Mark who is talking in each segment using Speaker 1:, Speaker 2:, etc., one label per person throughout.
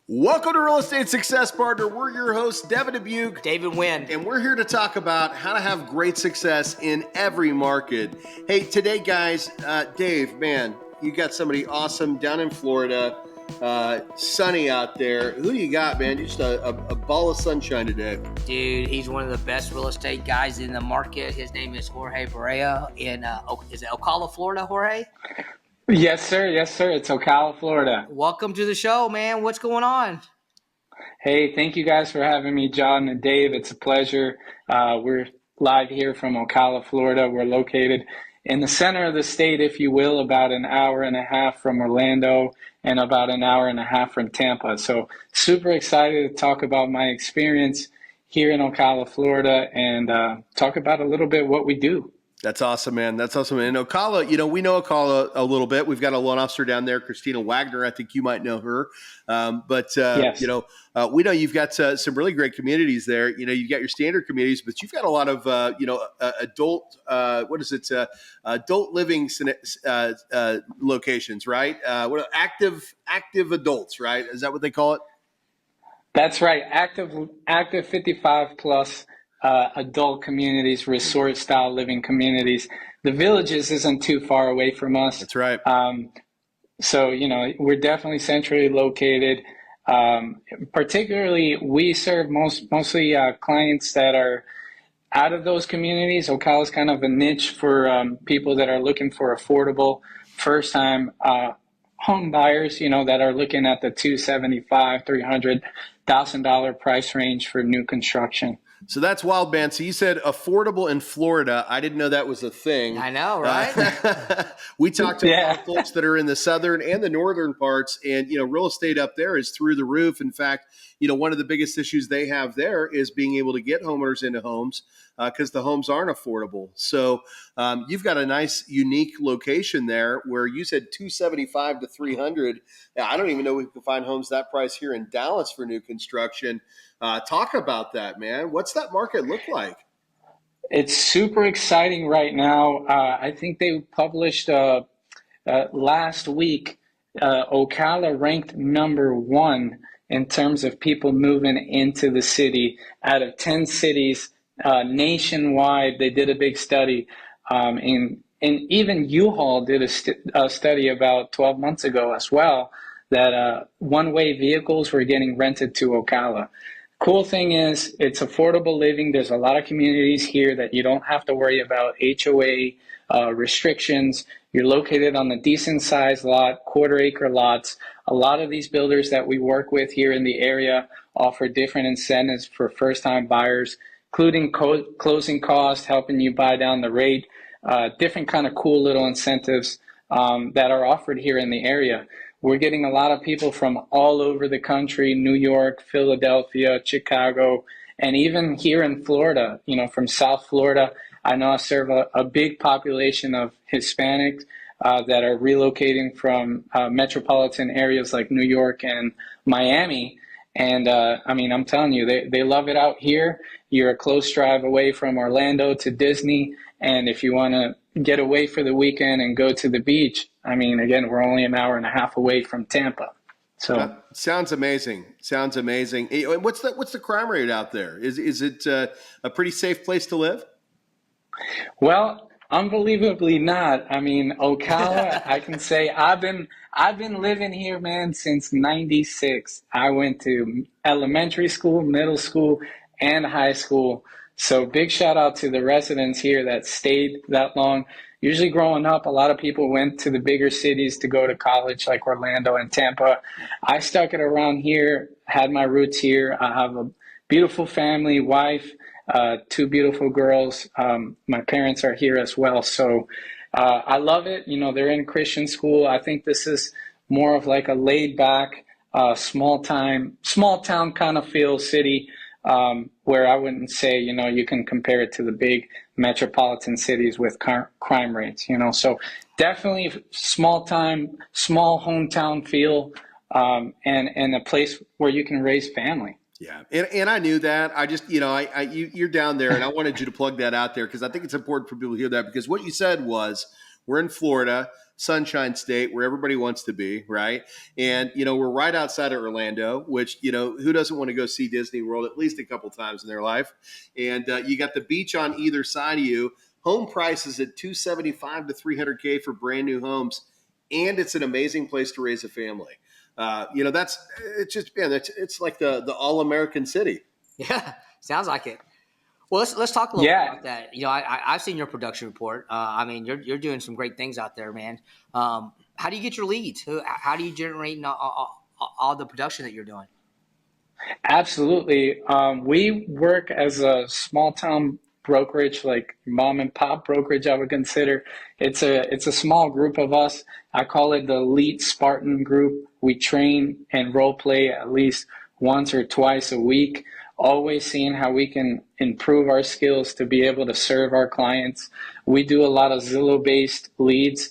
Speaker 1: Welcome to Real Estate Success Partner. We're your hosts, Devin Dubuc,
Speaker 2: David Wynn,
Speaker 1: and we're here to talk about how to have great success in every market. Hey, today, guys, Dave, man, you got somebody awesome down in Florida, sunny out there. Who do you got, man? Just a ball of sunshine today.
Speaker 2: Dude, he's one of the best real estate guys in the market. His name is Jorge Barreiro in, is it Ocala, Florida, Jorge?
Speaker 3: Yes, sir. Yes, sir. It's Ocala, Florida.
Speaker 2: Welcome to the show, man. What's going on?
Speaker 3: Hey, thank you guys for having me, John and Dave. It's a pleasure. We're live here from Ocala, Florida. We're located in the center of the state, if you will, about an hour and a half from Orlando and about an hour and a half from Tampa. So super excited to talk about my experience here in Ocala, Florida, and talk about a little bit what we do.
Speaker 1: That's awesome, man. That's awesome. And Ocala, we know Ocala a little bit. We've got a loan officer down there, Christina Wagner. I think you might know her.
Speaker 3: Yes.
Speaker 1: We know you've got some really great communities there. You've got your standard communities, but you've got a lot of, adult, adult living locations, right? Active adults, right? Is that what they call it?
Speaker 3: That's right. Active 55 plus. Adult communities, resort style living communities. The Villages isn't too far away from us.
Speaker 1: That's right.
Speaker 3: So, we're definitely centrally located. Particularly, we serve mostly clients that are out of those communities. Ocala is kind of a niche for people that are looking for affordable first-time home buyers, that are looking at the $275,000, $300,000 price range for new construction.
Speaker 1: So that's wild, man. So you said affordable in Florida. I didn't know that was a thing.
Speaker 2: I know, right?
Speaker 1: We talked to a lot of folks that are in the southern and the northern parts, and real estate up there is through the roof. In fact, one of the biggest issues they have there is being able to get homeowners into homes because the homes aren't affordable. So you've got a nice, unique location there where you said 275 to 300. I don't even know if we can find homes that price here in Dallas for new construction. Talk about that, man. What's that market look like?
Speaker 3: It's super exciting right now. I think they published last week, Ocala ranked number 1 in terms of people moving into the city out of 10 cities nationwide. They did a big study, and even U-Haul did a study about 12 months ago as well, that one-way vehicles were getting rented to Ocala. Cool thing is it's affordable living. There's a lot of communities here that you don't have to worry about HOA restrictions. You're located on a decent sized lot, quarter-acre lots. A lot of these builders that we work with here in the area offer different incentives for first-time buyers, including closing costs, helping you buy down the rate, different kind of cool little incentives that are offered here in the area. We're getting a lot of people from all over the country, New York, Philadelphia, Chicago, and even here in Florida, from South Florida. I know I serve a big population of Hispanics that are relocating from metropolitan areas like New York and Miami. And I'm telling you, they love it out here. You're a close drive away from Orlando to Disney. And if you want to get away for the weekend and go to the beach, again, we're only an hour and a half away from Tampa. So
Speaker 1: that sounds amazing. Sounds amazing. What's the crime rate out there? Is it a pretty safe place to live?
Speaker 3: Well, unbelievably not. Ocala, I can say I've been living here, man, since '96. I went to elementary school, middle school, and high school. So big shout out to the residents here that stayed that long. Usually growing up, a lot of people went to the bigger cities to go to college like Orlando and Tampa. I stuck it around here, had my roots here. I have a beautiful family, wife, 2 beautiful girls. My parents are here as well. So I love it. They're in Christian school. I think this is more of like a laid back, small town kind of feel city. Where I wouldn't say, you can compare it to the big metropolitan cities with crime rates, so definitely small hometown feel, and a place where you can raise family.
Speaker 1: Yeah. And I knew that. I just, you're down there, and I wanted you to plug that out there because I think it's important for people to hear that, because what you said was, we're in Florida. Sunshine State where everybody wants to be, right? And, we're right outside of Orlando, which, who doesn't want to go see Disney World at least a couple times in their life? And you got the beach on either side of you. Home prices at $275 to $300K for brand new homes. And it's an amazing place to raise a family. It's like the all-American city.
Speaker 2: Yeah, sounds like it. Well, let's talk a little bit
Speaker 3: Yeah.
Speaker 2: about that. I've seen your production report. You're doing some great things out there, man. How do you get your leads? How do you generate all the production that you're doing?
Speaker 3: Absolutely. We work as a small town brokerage, like mom and pop brokerage, I would consider. It's a small group of us. I call it the Elite Spartan Group. We train and role play at least once or twice a week, always seeing how we can improve our skills to be able to serve our clients. We do a lot of Zillow-based leads,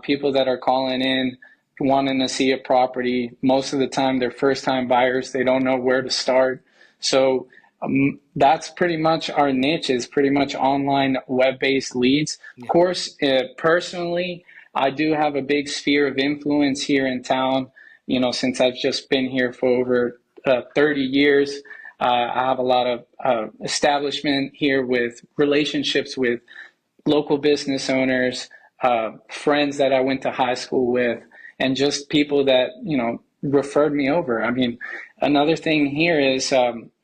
Speaker 3: people that are calling in wanting to see a property. Most of the time, they're first-time buyers. They don't know where to start. So that's pretty much our niche, is pretty much online web-based leads.
Speaker 2: Yeah.
Speaker 3: Of course, personally, I do have a big sphere of influence here in town. Since I've just been here for over 30 years, I have a lot of establishment here with relationships with local business owners, friends that I went to high school with, and just people that, referred me over. I mean, another thing here is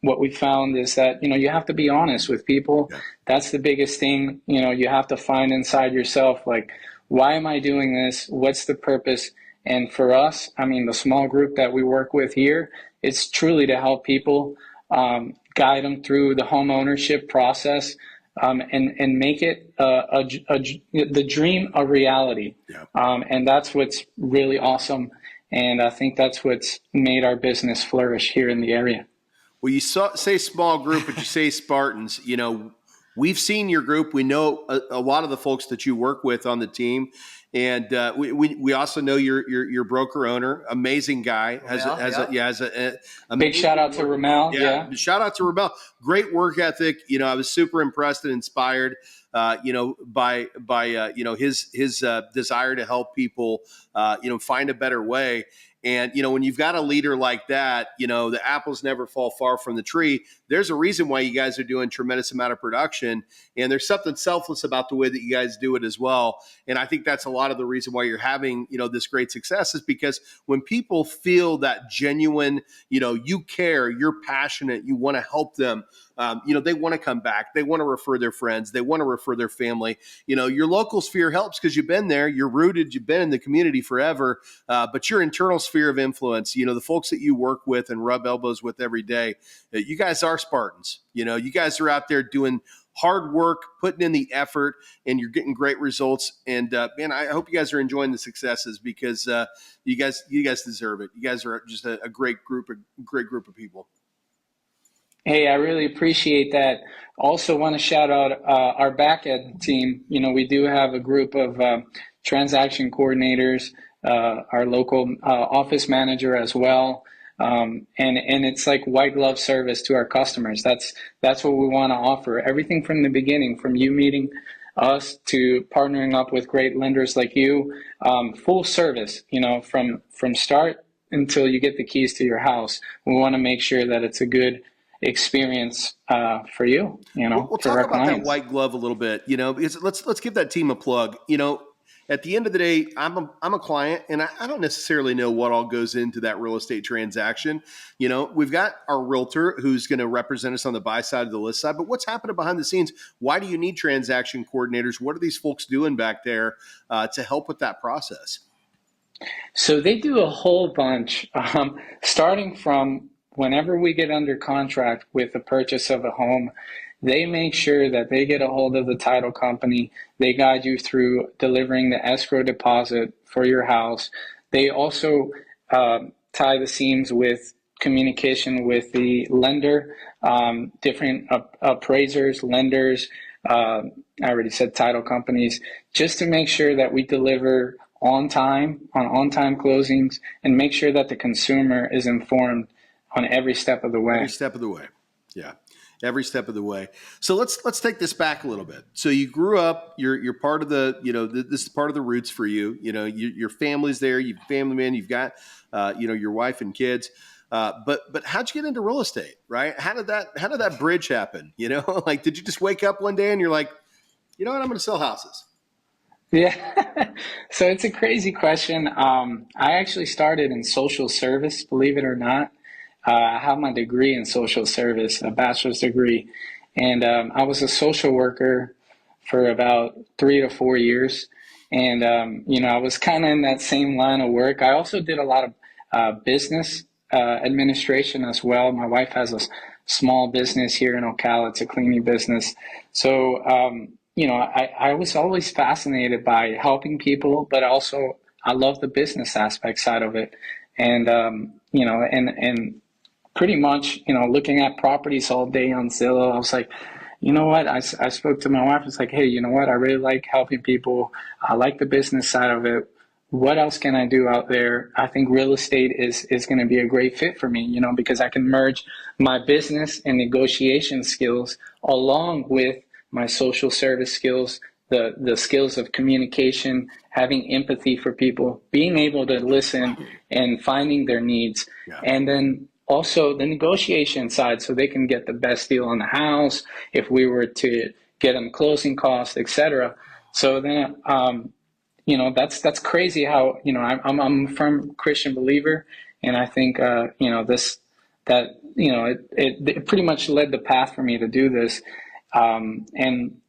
Speaker 3: what we found is that, you have to be honest with people.
Speaker 1: Yeah.
Speaker 3: That's the biggest thing. You have to find inside yourself, like, why am I doing this? What's the purpose? And for us, the small group that we work with here, it's truly to help people, guide them through the home ownership process, and make it the dream a reality.
Speaker 1: Yeah.
Speaker 3: And that's what's really awesome. And I think that's what's made our business flourish here in the area.
Speaker 1: Well, you say small group, but you say Spartans. We've seen your group. We know a lot of the folks that you work with on the team. And we also know your broker owner, amazing guy. Has a
Speaker 3: big shout out to Ramel. Yeah.
Speaker 1: Shout out to Ramel. Great work ethic. I was super impressed and inspired, by his desire to help people, find a better way. And, when you've got a leader like that, the apples never fall far from the tree. There's a reason why you guys are doing tremendous amount of production. And there's something selfless about the way that you guys do it as well. And I think that's a lot of the reason why you're having, this great success, is because when people feel that genuine, you care, you're passionate, you want to help them, they want to come back. They want to refer their friends. They want to refer their family. Your local sphere helps because you've been there, you're rooted, you've been in the community forever, but your internal sphere of influence, the folks that you work with and rub elbows with every day, you guys are Spartans. You guys are out there doing hard work, putting in the effort, and you're getting great results. And man, I hope you guys are enjoying the successes, because you guys deserve it. You guys are just a great group of people.
Speaker 3: Hey, I really appreciate that. Also want to shout out our back end team. We do have a group of transaction coordinators, our local office manager as well. And it's like white glove service to our customers. That's what we want to offer. Everything from the beginning, from you meeting us to partnering up with great lenders like you, full service, from start until you get the keys to your house. We want to make sure that it's a good experience for you,
Speaker 1: We'll
Speaker 3: for
Speaker 1: talk
Speaker 3: our
Speaker 1: about
Speaker 3: clients.
Speaker 1: that white glove a little bit, because let's give that team a plug. At the end of the day, I'm a client, and I don't necessarily know what all goes into that real estate transaction. We've got our realtor who's going to represent us on the buy side of the list side, but what's happening behind the scenes? Why do you need transaction coordinators? What are these folks doing back there to help with that process?
Speaker 3: So they do a whole bunch, starting from whenever we get under contract with the purchase of a home. They make sure that they get a hold of the title company. They guide you through delivering the escrow deposit for your house. They also tie the seams with communication with the lender, different appraisers, lenders, I already said title companies, just to make sure that we deliver on time closings, and make sure that the consumer is informed on every step of the way.
Speaker 1: Every step of the way. Yeah. Every step of the way. So let's take this back a little bit. So you grew up. You're part of the. This is part of the roots for you. Your family's there. You've family man. You've got your wife and kids. But how'd you get into real estate? Right? How did that bridge happen? Like did you just wake up one day and you're like, you know what, I'm going to sell houses?
Speaker 3: Yeah. So it's a crazy question. I actually started in social service, believe it or not. I have my degree in social service, a bachelor's degree. And I was a social worker for about 3 to 4 years. And, I was kind of in that same line of work. I also did a lot of business administration as well. My wife has a small business here in Ocala. It's a cleaning business. So, I was always fascinated by helping people, but also I love the business aspect side of it. And, and pretty much, looking at properties all day on Zillow, I was like, you know what? I spoke to my wife. It's like, hey, you know what? I really like helping people. I like the business side of it. What else can I do out there? I think real estate is going to be a great fit for me, because I can merge my business and negotiation skills along with my social service skills, the skills of communication, having empathy for people, being able to listen and finding their needs.
Speaker 1: Yeah.
Speaker 3: And then also the negotiation side, so they can get the best deal on the house if we were to get them closing costs, etc. So then, that's crazy how, I'm a firm Christian believer, and I think, it pretty much led the path for me to do this. And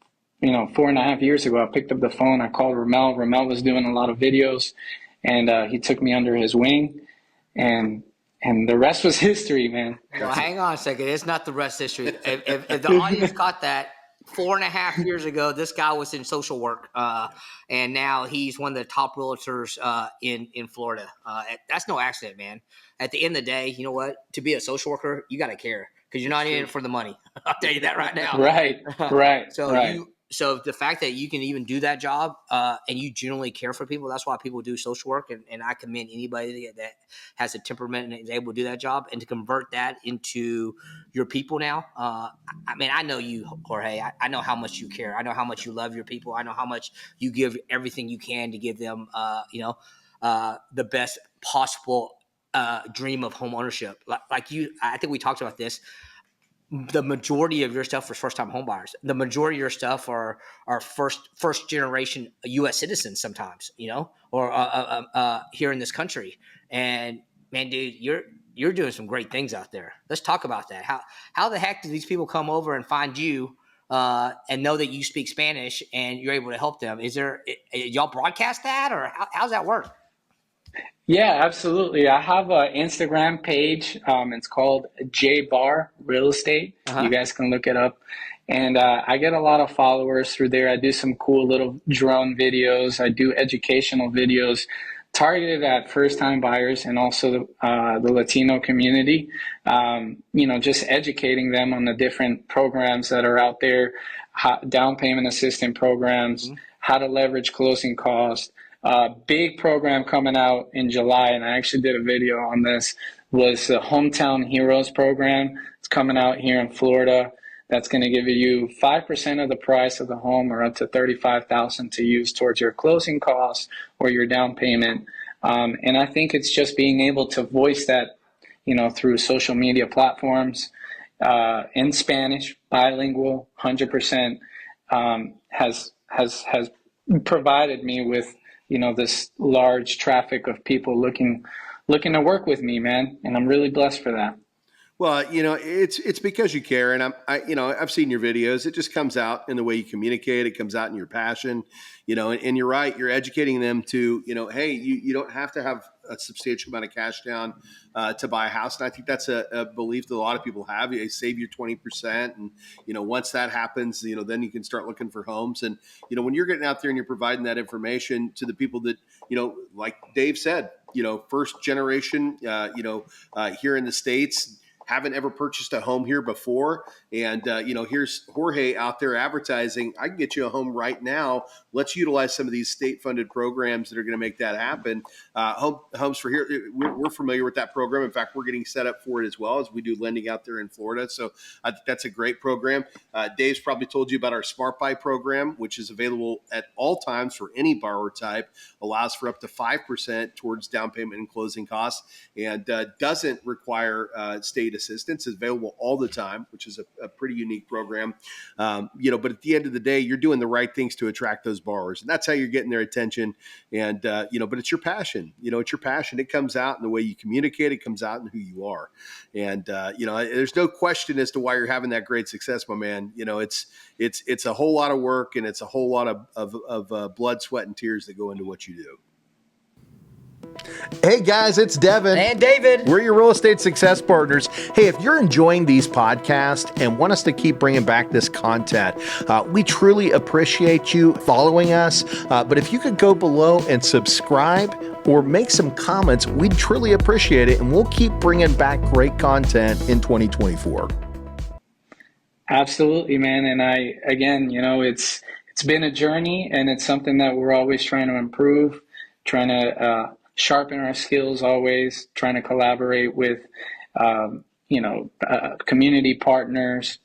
Speaker 3: 4.5 years ago, I picked up the phone. I called Ramel. Ramel was doing a lot of videos, and he took me under his wing, and the rest was history, man.
Speaker 2: Well, hang on a second. It's not the rest history. If the audience caught that, 4.5 years ago, this guy was in social work, and now he's one of the top realtors in Florida. That's no accident, man. At the end of the day, you know what? To be a social worker, you got to care because you're not in it for the money. I'll tell you that right now.
Speaker 3: Right.
Speaker 2: So the fact that you can even do that job and you genuinely care for people, that's why people do social work. And I commend anybody that has a temperament and is able to do that job and to convert that into your people now. I know you, Jorge. I know how much you care. I know how much you love your people. I know how much you give everything you can to give them, the best possible dream of home ownership. Like you, I think we talked about this. The majority of your stuff is first-time home buyers. The majority of your stuff are first generation U.S. citizens sometimes, or here in this country. And man, dude, you're doing some great things out there. Let's talk about that. How the heck do these people come over and find you and know that you speak Spanish and you're able to help them? Is there y'all broadcast that, or how's that work?
Speaker 3: Yeah, absolutely. I have an Instagram page. It's called J Bar Real Estate. You guys can look it up. And I get a lot of followers through there. I do some cool little drone videos. I do educational videos targeted at first-time buyers and also the Latino community. Just educating them on the different programs that are out there, down payment assistance programs, how to leverage closing costs. Big program coming out in July, and I actually did a video on this, was the Hometown Heroes program. It's coming out here in Florida. That's going to give you 5% of the price of the home, or up to $35,000 to use towards your closing costs or your down payment. And I think it's just being able to voice that, through social media platforms, in Spanish, bilingual, 100%, has provided me with this large traffic of people looking to work with me, man. And I'm really blessed for that.
Speaker 1: Well, it's because you care, and I've seen your videos. It just comes out in the way you communicate. It comes out in your passion, and you're right. You're educating them to, hey, you don't have to have a substantial amount of cash down to buy a house. And I think that's a belief that a lot of people have. You save your 20%, and once that happens, then you can start looking for homes. And when you're getting out there and you're providing that information to the people that like Dave said, first generation, here in the States. haven't ever purchased a home here before, and here's Jorge out there advertising, I can get you a home right now. Let's utilize some of these state-funded programs that are going to make that happen. Homes for Here, we're familiar with that program. In fact, we're getting set up for it as well, as we do lending out there in Florida. So I think that's a great program. Dave's probably told you about our Smart Buy program, which is available at all times for any borrower type, allows for up to 5% towards down payment and closing costs, and doesn't require state assistance. It's available all the time, which is a pretty unique program. But at the end of the day, you're doing the right things to attract those borrowers, and that's how you're getting their attention. And but it's your passion. It's your passion. It comes out in the way you communicate. It comes out in who you are. And there's no question as to why you're having that great success, my man. It's a whole lot of work, and it's a whole lot of blood, sweat, and tears that go into what you do. Hey guys, it's Devin
Speaker 2: and David.
Speaker 1: We're your real estate success partners. Hey, if you're enjoying these podcasts and want us to keep bringing back this content, we truly appreciate you following us. But if you could go below and subscribe or make some comments, we'd truly appreciate it. And we'll keep bringing back great content in 2024.
Speaker 3: Absolutely, man. And it's been a journey, and it's something that we're always trying to improve, trying to sharpen our skills, always trying to collaborate with, community partners,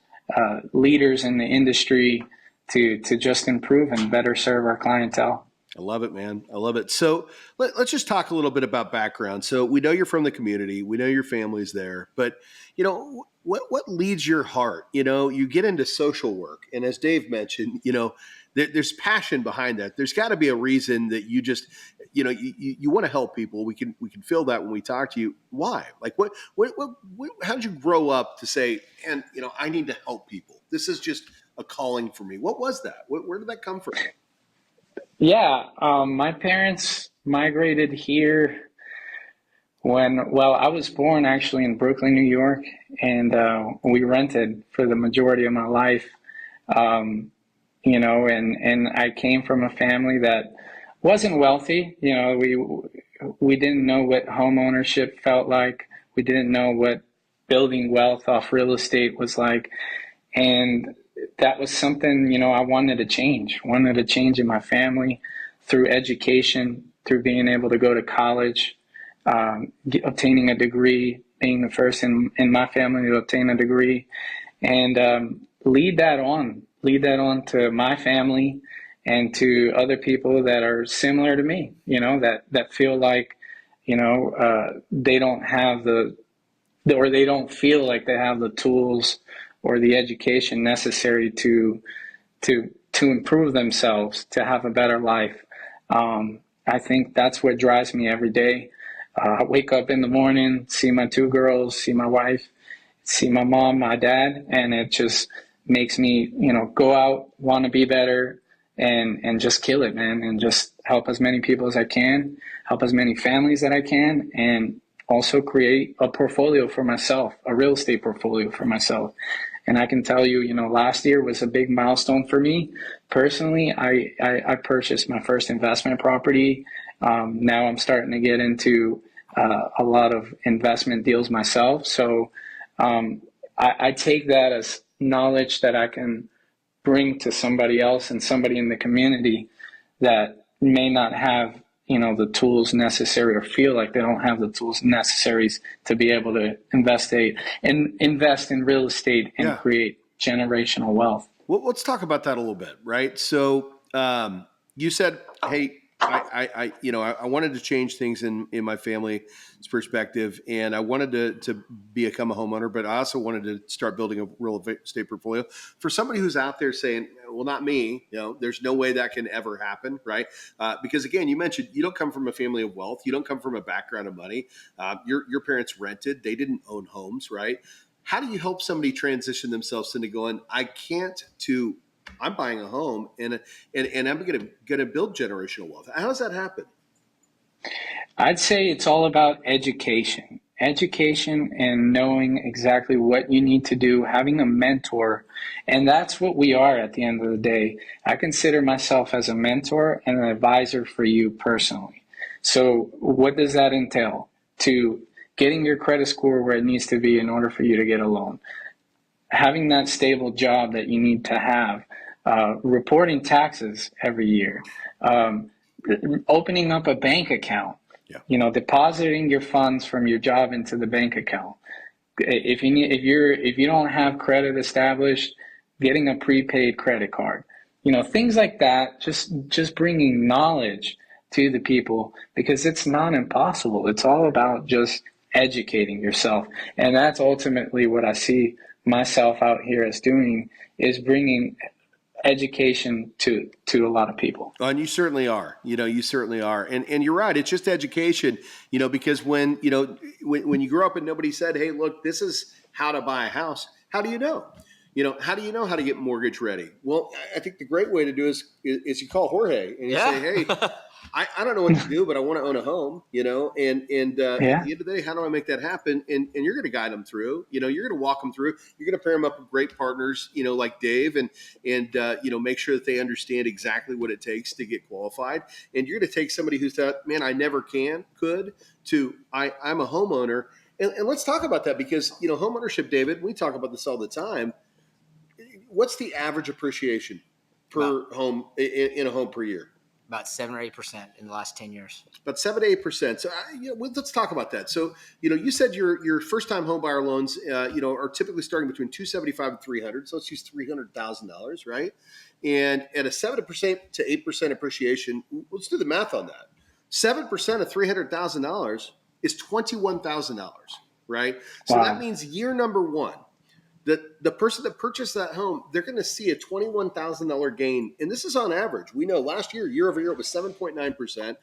Speaker 3: leaders in the industry to just improve and better serve our clientele.
Speaker 1: I love it, man. I love it. So let's just talk a little bit about background. So we know you're from the community. We know your family's there, but what leads your heart? You get into social work, and as Dave mentioned, there's passion behind that. There's got to be a reason that you just, you want to help people. We can feel that when we talk to you. Why? Like how did you grow up to say, and I need to help people? This is just a calling for me. What was that? Where did that come from?
Speaker 3: Yeah, my parents migrated here I was born actually in Brooklyn, New York, and we rented for the majority of my life. And I came from a family that wasn't wealthy. We didn't know what home ownership felt like. We didn't know what building wealth off real estate was like. And that was something, I wanted to change in my family through education, through being able to go to college, obtaining a degree, being the first in my family to obtain a degree, and lead that on to my family and to other people that are similar to me, that feel like, they don't have they don't feel like they have the tools or the education necessary to improve themselves, to have a better life. I think that's what drives me every day. I wake up in the morning, see my two girls, see my wife, see my mom, my dad, and it just makes me, go out, want to be better, and just kill it, man, and just help as many people as I can, help as many families that I can, and also create a portfolio for myself, a real estate portfolio for myself. And I can tell you, last year was a big milestone for me. Personally, I purchased my first investment property. Now I'm starting to get into a lot of investment deals myself. So I take that as knowledge that I can bring to somebody else and somebody in the community that may not have the tools necessary or feel like they don't have the tools necessary to be able to invest in real estate and create generational wealth.
Speaker 1: Well, let's talk about that a little bit, right? So you said, hey, I wanted to change things in my family's perspective, and I wanted to become a homeowner, but I also wanted to start building a real estate portfolio. For somebody who's out there saying, well, not me, there's no way that can ever happen, right? Because again, you mentioned you don't come from a family of wealth. You don't come from a background of money. Your parents rented. They didn't own homes, right? How do you help somebody transition themselves into going, I'm buying a home and I'm going to build generational wealth? How does that happen?
Speaker 3: I'd say it's all about education and knowing exactly what you need to do, having a mentor. And that's what we are at the end of the day. I consider myself as a mentor and an advisor for you personally. So what does that entail? To getting your credit score where it needs to be in order for you to get a loan, having that stable job that you need to have, reporting taxes every year, opening up a bank account, depositing your funds from your job into the bank account. If you don't have credit established, getting a prepaid credit card, things like that, just bringing knowledge to the people, because it's not impossible. It's all about just educating yourself. And that's ultimately what I see myself out here as doing, is bringing education to a lot of people.
Speaker 1: And you certainly are. You certainly are. And you're right. It's just education, because when you grew up and nobody said, hey, look, this is how to buy a house, how do you know? How do you know how to get mortgage ready? Well, I think the great way to do is you call Jorge and you say, hey, I don't know what to do, but I want to own a home, and at the end of the day, how do I make that happen? And you're going to guide them through, you're going to walk them through, you're going to pair them up with great partners, like Dave, and make sure that they understand exactly what it takes to get qualified. And you're going to take somebody who's thought, man, I never could, to I'm a homeowner. And let's talk about that, because, home ownership, David, we talk about this all the time. What's the average appreciation per home in a home per year?
Speaker 2: About 7 or 8% in the last 10 years. About
Speaker 1: 7 to 8%. So let's talk about that. So you said your first time home buyer loans are typically starting between $275 and $300. So let's use $300,000, right? And at a 7% to 8% appreciation, let's do the math on that. 7% of $300,000 is $21,000, right? So that means year number one, the person that purchased that home, they're going to see a $21,000 gain. And this is on average. We know last year over year, it was 7.9%.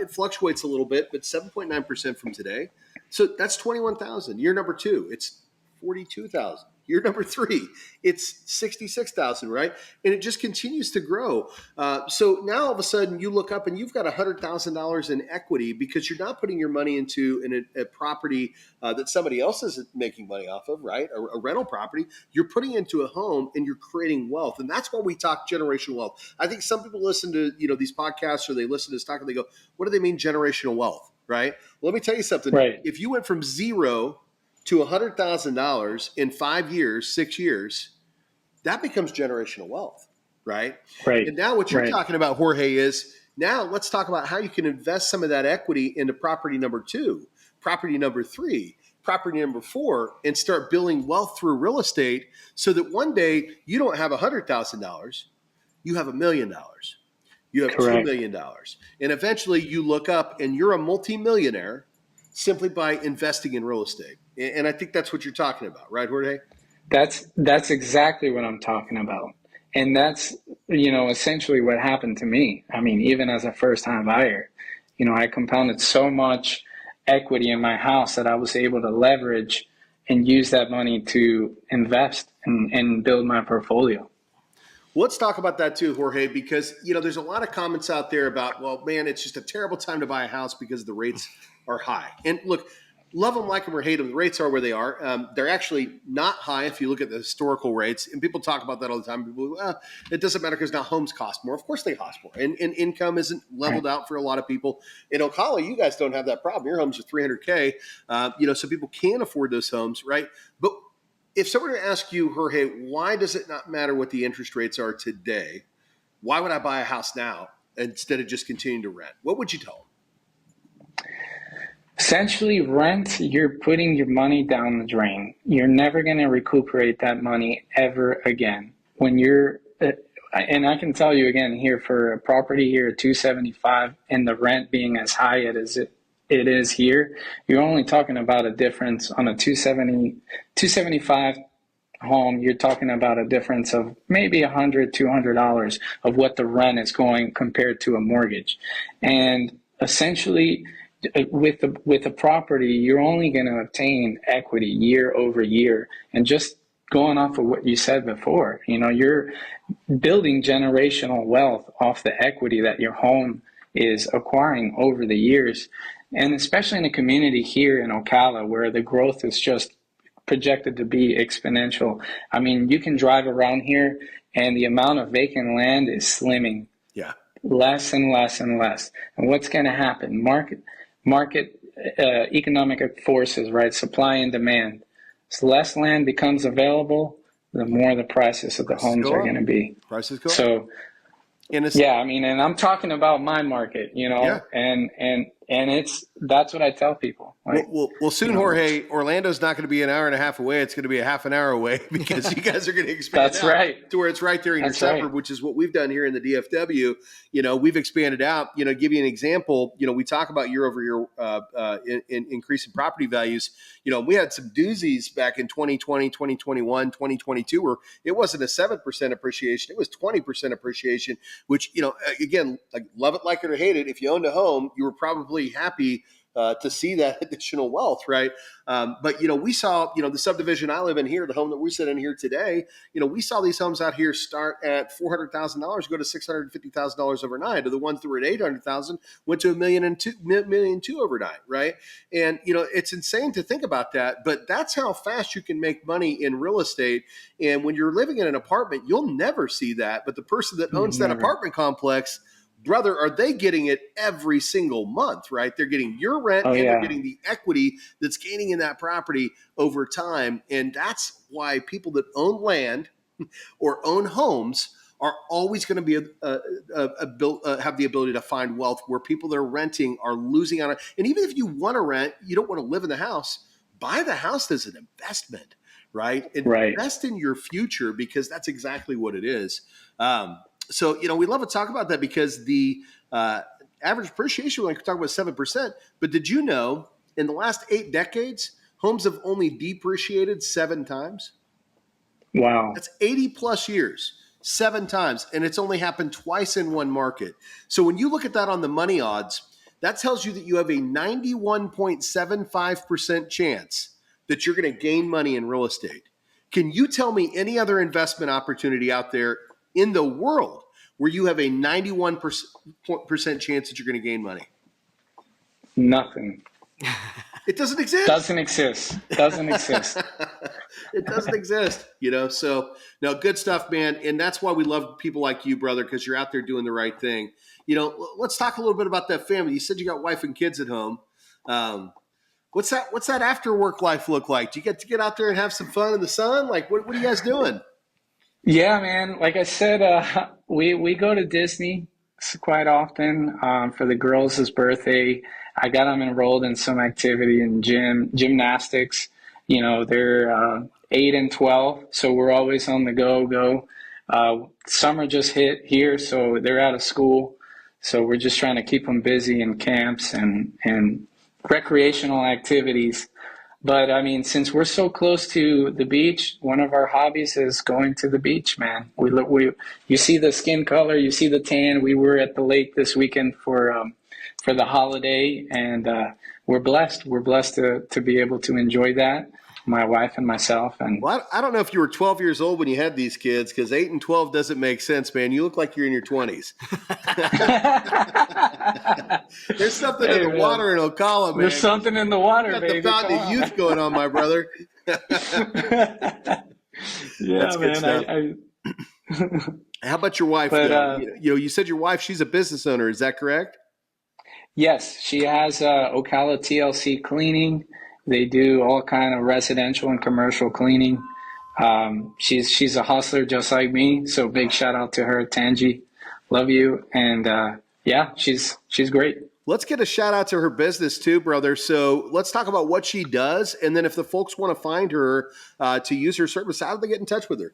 Speaker 1: It fluctuates a little bit, but 7.9% from today. So that's $21,000. Year number two, it's $42,000. Year number three, it's $66,000, right? And it just continues to grow. So now all of a sudden you look up and you've got $100,000 in equity, because you're not putting your money into a property that somebody else is making money off of, right? A rental property. You're putting into a home and you're creating wealth. And that's why we talk generational wealth. I think some people listen to these podcasts, or they listen to this talk and they go, what do they mean generational wealth, right? Well, let me tell you something.
Speaker 3: Right.
Speaker 1: If you went from zero to $100,000 in 5 years, 6 years, that becomes generational wealth, right?
Speaker 3: Right.
Speaker 1: And now what you're talking about, Jorge, is now let's talk about how you can invest some of that equity into property number 2, property number 3, property number 4, and start building wealth through real estate, so that one day you don't have $100,000, you have $1 million. You have $2 million. And eventually you look up and you're a multimillionaire simply by investing in real estate. And I think that's what you're talking about, right, Jorge?
Speaker 3: That's exactly what I'm talking about. And that's, essentially what happened to me. I mean, even as a first-time buyer, I compounded so much equity in my house that I was able to leverage and use that money to invest and build my portfolio.
Speaker 1: Let's talk about that too, Jorge, because, there's a lot of comments out there about, well, man, it's just a terrible time to buy a house because the rates are high. And look, love them, like them, or hate them, the rates are where they are. They're actually not high if you look at the historical rates. And people talk about that all the time. People go, it doesn't matter because now homes cost more. Of course they cost more. And income isn't leveled out for a lot of people. In Ocala, you guys don't have that problem. Your homes are $300K, so people can afford those homes, right? But if someone were to ask you, Jorge, why does it not matter what the interest rates are today? Why would I buy a house now instead of just continuing to rent? What would you tell them?
Speaker 3: Essentially, rent, you're putting your money down the drain. You're never going to recuperate that money ever again. When you're, and I can tell you again here, for a property here at 275 and the rent being as high as it is here, you're only talking about a difference on a 275 home. You're talking about a difference of maybe $100, $200 of what the rent is going compared to a mortgage. And essentially, with the property, you're only going to obtain equity year over year. And just going off of what you said before, you're building generational wealth off the equity that your home is acquiring over the years. And especially in a community here in Ocala, where the growth is just projected to be exponential. I mean, you can drive around here and the amount of vacant land is slimming.
Speaker 1: Yeah.
Speaker 3: Less and less and less. And what's going to happen? Market economic forces, right? Supply and demand. As less land becomes available, the more the prices of the
Speaker 1: Prices
Speaker 3: homes
Speaker 1: go
Speaker 3: are
Speaker 1: up.
Speaker 3: going to be.
Speaker 1: Prices go up.
Speaker 3: So,
Speaker 1: And it's,
Speaker 3: yeah, I mean, and I'm talking about my market,
Speaker 1: yeah.
Speaker 3: and that's what I tell people. Like,
Speaker 1: Well, soon,
Speaker 3: you know,
Speaker 1: Jorge, Orlando's not going to be an hour and a half away. It's going to be a half an hour away because you guys are going to expand
Speaker 3: that's
Speaker 1: out
Speaker 3: right.
Speaker 1: to where it's right there in your
Speaker 3: That's right.
Speaker 1: suburb, which is what we've done here in the DFW. We've expanded out. Give you an example. We talk about year over year in increasing property values. We had some doozies back in 2020, 2021, 2022, where it wasn't a 7% appreciation. It was 20% appreciation, which, again, like, love it, like it, or hate it. If you owned a home, you were probably happy to see that additional wealth, right? But we saw, the subdivision I live in here, the home that we sit in here today, we saw these homes out here start at $400,000, go to $650,000 overnight. Or the ones that were at $800,000 went to $1.2 million overnight, right? And it's insane to think about that, but that's how fast you can make money in real estate. And when you're living in an apartment, you'll never see that. But the person that owns that apartment complex, brother, are they getting it every single month, right? They're getting your rent and they're getting the equity that's gaining in that property over time. And that's why people that own land or own homes are always going to be have the ability to find wealth, where people that are renting are losing on it. And even if you want to rent, you don't want to live in the house, buy the house as an investment, right? Invest in your future, because that's exactly what it is. So, we love to talk about that, because the average appreciation, like we talk about 7%, but did you know in the last 8 decades, homes have only depreciated 7 times?
Speaker 3: Wow.
Speaker 1: That's 80 plus years, 7 times. And it's only happened twice in one market. So when you look at that on the money odds, that tells you that you have a 91.75% chance that you're going to gain money in real estate. Can you tell me any other investment opportunity out there in the world where you have a 91% chance that you're going to gain money?
Speaker 3: Nothing.
Speaker 1: It doesn't exist.
Speaker 3: Doesn't exist. Doesn't exist.
Speaker 1: It doesn't exist, So, no, good stuff, man. And that's why we love people like you, brother, because you're out there doing the right thing. Let's talk a little bit about that family. You said you got wife and kids at home. What's that after work life look like? Do you get to get out there and have some fun in the sun? Like, what are you guys doing?
Speaker 3: Yeah, man. Like I said, we go to Disney quite often for the girls' birthday. I got them enrolled in some activity in gymnastics. They're 8 and 12, so we're always on the go. Summer just hit here, so they're out of school. So we're just trying to keep them busy in camps and recreational activities. But I mean, since we're so close to the beach, one of our hobbies is going to the beach, man. You see the skin color, you see the tan. We were at the lake this weekend for the holiday, and we're blessed. We're blessed to be able to enjoy that, my wife and myself. And
Speaker 1: well, I don't know if you were 12 years old when you had these kids, because 8 and 12 doesn't make sense, man. You look like you're in your 20s. There's something in the water in Ocala, man.
Speaker 3: There's something in the water,
Speaker 1: you got
Speaker 3: baby.
Speaker 1: the fountain of youth going on, my brother.
Speaker 3: Yeah,
Speaker 1: that's good
Speaker 3: man.
Speaker 1: stuff. How about your wife?
Speaker 3: But,
Speaker 1: you said your wife, she's a business owner. Is that correct?
Speaker 3: Yes, she has Ocala TLC Cleaning. They do all kind of residential and commercial cleaning. She's a hustler just like me. So big shout out to her, Tangi. Love you. And yeah, she's great.
Speaker 1: Let's get a shout out to her business too, brother. So let's talk about what she does. And then if the folks want to find her to use her service, how do they get in touch with her?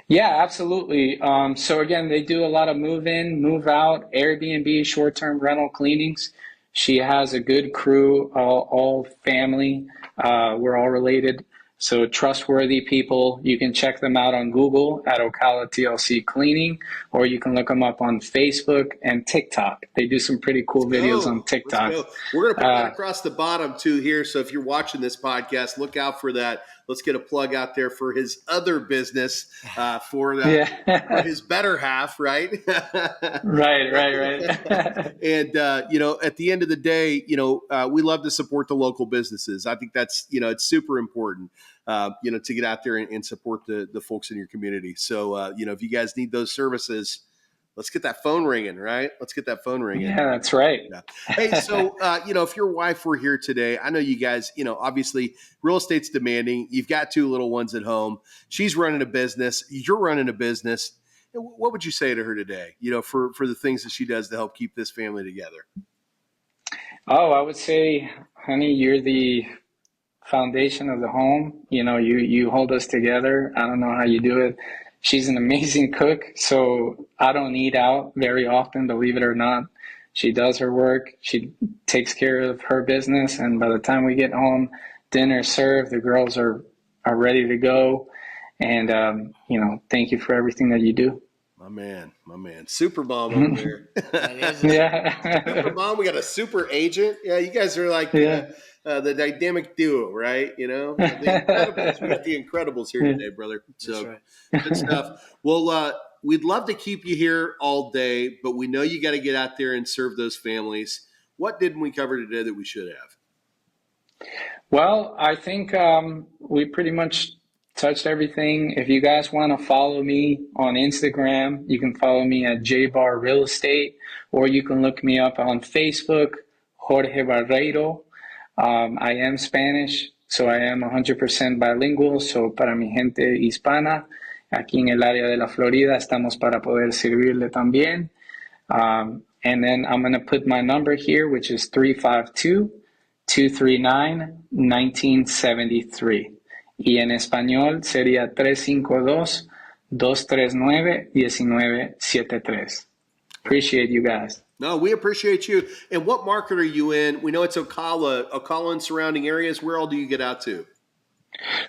Speaker 3: Yeah, absolutely. So again, they do a lot of move in, move out, Airbnb, short-term rental cleanings. She has a good crew, all family. We're all related. So trustworthy people. You can check them out on Google at Ocala TLC Cleaning, or you can look them up on Facebook and TikTok. They do some pretty cool videos on TikTok.
Speaker 1: We're going to put that across the bottom too here. So if you're watching this podcast, look out for that. Let's get a plug out there for his other business, for his better half, right?
Speaker 3: Right.
Speaker 1: And, at the end of the day, we love to support the local businesses. I think that's, it's super important, to get out there and support the folks in your community. So, if you guys need those services, Let's get that phone ringing, right? Let's get that phone ringing.
Speaker 3: Yeah, that's right.
Speaker 1: Yeah. Hey, so, if your wife were here today, I know you guys, obviously real estate's demanding. You've got 2 little ones at home. She's running a business. You're running a business. What would you say to her today, for the things that she does to help keep this family together?
Speaker 3: Oh, I would say, honey, you're the foundation of the home. You hold us together. I don't know how you do it. She's an amazing cook, so I don't eat out very often, believe it or not. She does her work. She takes care of her business, and by the time we get home, dinner's served, the girls are ready to go. And, thank you for everything that you do.
Speaker 1: My man. Super mom over there.
Speaker 3: Yeah.
Speaker 1: Super mom. We got a super agent. Yeah, you guys are like the dynamic duo, right? The Incredibles. We got the Incredibles here today, brother. So
Speaker 2: right.
Speaker 1: Good stuff. Well, we'd love to keep you here all day, but we know you got to get out there and serve those families. What didn't we cover today that we should have?
Speaker 3: Well, I think we pretty much touched everything. If you guys want to follow me on Instagram, you can follow me at JBar Real Estate, or you can look me up on Facebook, Jorge Barreiro. I am Spanish, so I am 100% bilingual. So para mi gente hispana, aquí en el área de la Florida, estamos para poder servirle también. And then I'm going to put my number here, which is 352-239-1973. Y en español sería 352-239-1973. Appreciate you guys.
Speaker 1: No, we appreciate you. And what market are you in? We know it's Ocala and surrounding areas. Where all do you get out to?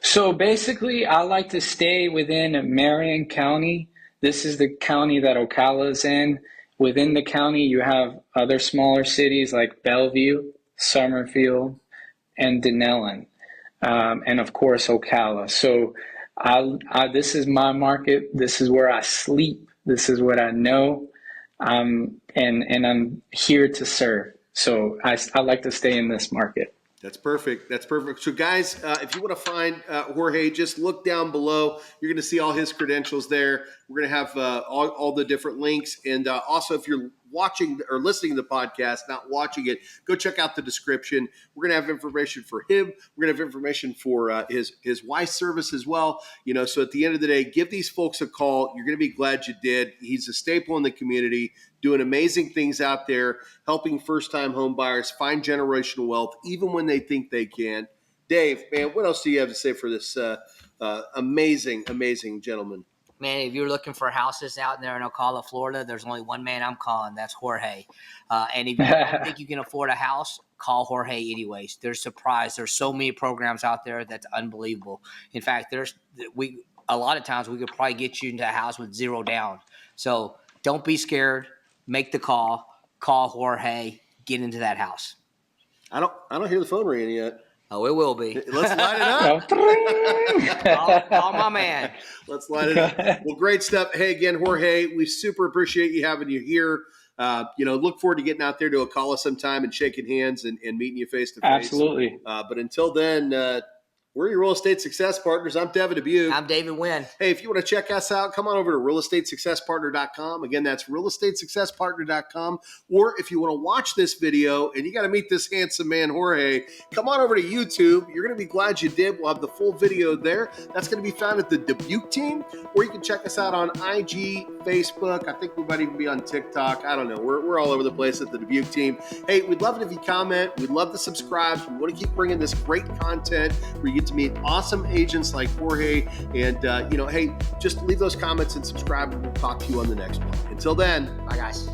Speaker 3: So basically, I like to stay within Marion County. This is the county that Ocala is in. Within the county, you have other smaller cities like Bellevue, Summerfield, and Denellen. And of course, Ocala. So this is my market. This is where I sleep. This is what I know. And I'm here to serve. So I like to stay in this market.
Speaker 1: That's perfect. So guys, if you want to find Jorge, just look down below. You're going to see all his credentials there. We're going to have all the different links. And also, if you're watching or listening to the podcast, not watching it, go check out the description. We're going to have information for him. We're going to have information for his wife's service as well. So at the end of the day, give these folks a call. You're going to be glad you did. He's a staple in the community, doing amazing things out there, helping first-time home buyers find generational wealth, even when they think they can. Dave, man, what else do you have to say for this amazing gentleman?
Speaker 2: Man, if you're looking for houses out there in Ocala, Florida, there's only one man I'm calling. That's Jorge. And if you don't think you can afford a house, call Jorge anyways. There's surprise. There's so many programs out there that's unbelievable. In fact, a lot of times we could probably get you into a house with 0 down. So don't be scared. Make the call. Call Jorge. Get into that house.
Speaker 1: I don't hear the phone ringing yet.
Speaker 2: Oh, it will be.
Speaker 1: Let's light it
Speaker 2: up. call my man.
Speaker 1: Let's light it up. Well, great stuff. Hey, again, Jorge, we super appreciate you having you here. Look forward to getting out there to Ocala sometime and shaking hands and meeting you face to face.
Speaker 3: Absolutely.
Speaker 1: But until then, we're your real estate success partners. I'm Devin Dubuc.
Speaker 2: I'm David Wynn.
Speaker 1: Hey, if you want to check us out, come on over to realestatesuccesspartner.com. Again, that's realestatesuccesspartner.com. Or if you want to watch this video and you got to meet this handsome man, Jorge, come on over to YouTube. You're going to be glad you did. We'll have the full video there. That's going to be found at the Dubuc team. Or you can check us out on IG, Facebook. I think we might even be on TikTok. I don't know. We're all over the place at the Dubuc team. Hey, we'd love it if you comment. We'd love to subscribe. We want to keep bringing this great content where you get to meet awesome agents like Jorge. And, hey, just leave those comments and subscribe, and we'll talk to you on the next one. Until then,
Speaker 2: bye, guys.